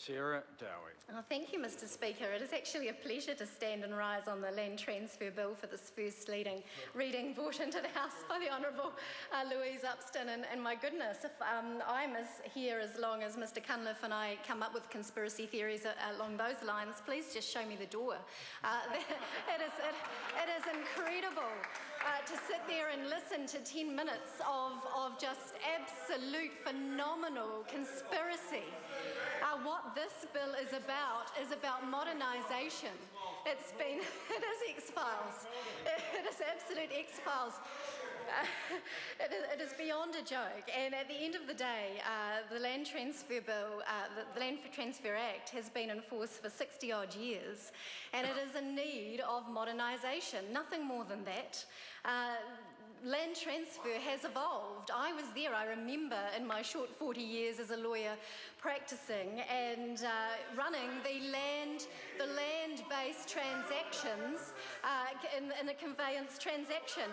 Sarah Dowie. Oh, thank you, Mr. Speaker. It is actually a pleasure to stand and rise on the Land Transfer Bill for this first reading brought into the House by the Honourable Louise Upston. And my goodness, if I'm here as long as Mr. Cunliffe and I come up with conspiracy theories along those lines, please just show me the door. It is incredible to sit there and listen to 10 minutes of just absolute phenomenal conspiracy. What this bill is about modernisation. It is X-Files. It is absolute X-Files. It is beyond a joke. And at the end of the day, the Land Transfer Bill, the Land Transfer Act has been in force for 60-odd years, and it is in need of modernisation, nothing more than that. Land transfer has evolved. I was there, I remember, in my short 40 years as a lawyer practicing and running the land-based transactions in a conveyance transaction.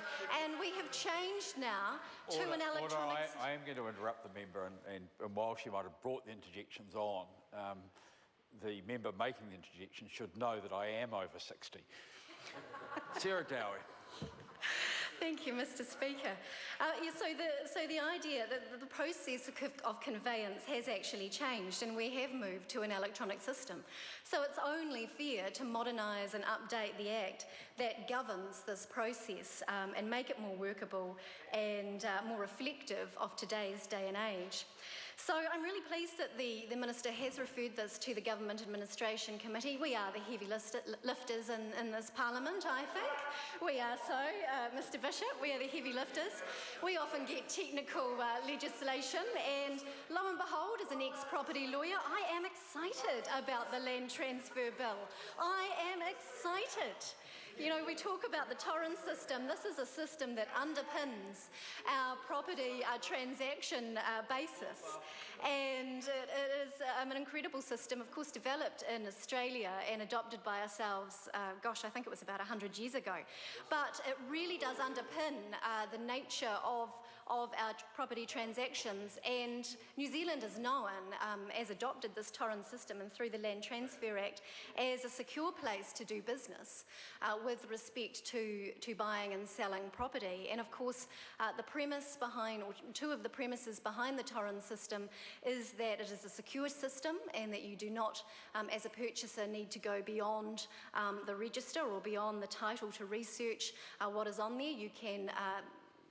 And we have changed now to an electronic... I am going to interrupt the member, and while she might have brought the interjections on, the member making the interjection should know that I am over 60. Sarah Dowie. Thank you, Mr. Speaker. So the idea that the process of conveyance has actually changed, and we have moved to an electronic system. So it's only fair to modernise and update the Act that governs this process and make it more workable and more reflective of today's day and age. So I'm really pleased that the Minister has referred this to the Government Administration Committee. We are the heavy lifters in this Parliament, I think. We are so, Mr. Bishop, we are the heavy lifters. We often get technical legislation, and lo and behold, as an ex-property lawyer, I am excited about the Land Transfer Bill. I am excited. You know, we talk about the torrent system. This is a system that underpins our property transaction basis. And it is an incredible system, of course, developed in Australia and adopted by ourselves, gosh, I think it was about 100 years ago. But it really does underpin the nature of our property transactions. And New Zealand is known, as adopted this torrent system and through the Land Transfer Act, as a secure place to do business with respect to buying and selling property. And of course, the premise behind, or two of the premises behind the torrent system is that it is a secure system and that you do not, as a purchaser, need to go beyond the register or beyond the title to research what is on there. You can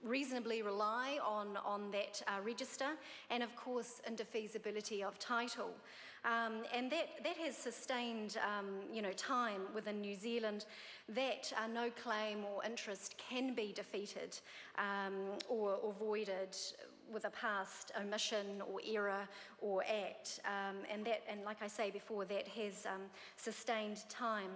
reasonably rely on that register, and of course indefeasibility of title. And that has sustained time within New Zealand that no claim or interest can be defeated or voided with a past omission or error or act, and like I say before, that has sustained time.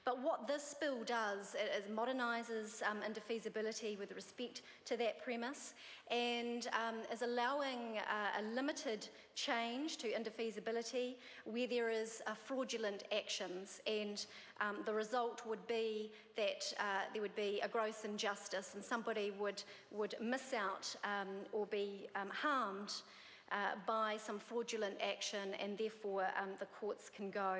But what this bill does is modernises indefeasibility with respect to that premise, and is allowing a limited change to indefeasibility where there is fraudulent actions, and the result would be that there would be a gross injustice and somebody would miss out or be harmed by some fraudulent action, and therefore the courts can go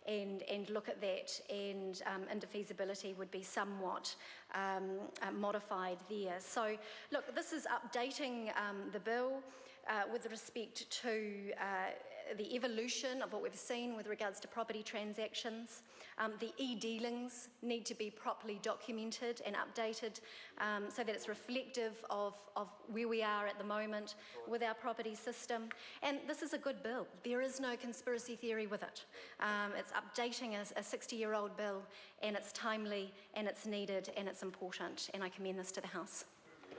and look at that, and indefeasibility would be somewhat modified there. So look, this is updating the bill with respect to the evolution of what we've seen with regards to property transactions. The e-dealings need to be properly documented and updated so that it's reflective of where we are at the moment with our property system. And this is a good bill. There is no conspiracy theory with it. It's updating a 60-year-old bill, and it's timely, and it's needed, and it's important, and I commend this to the House.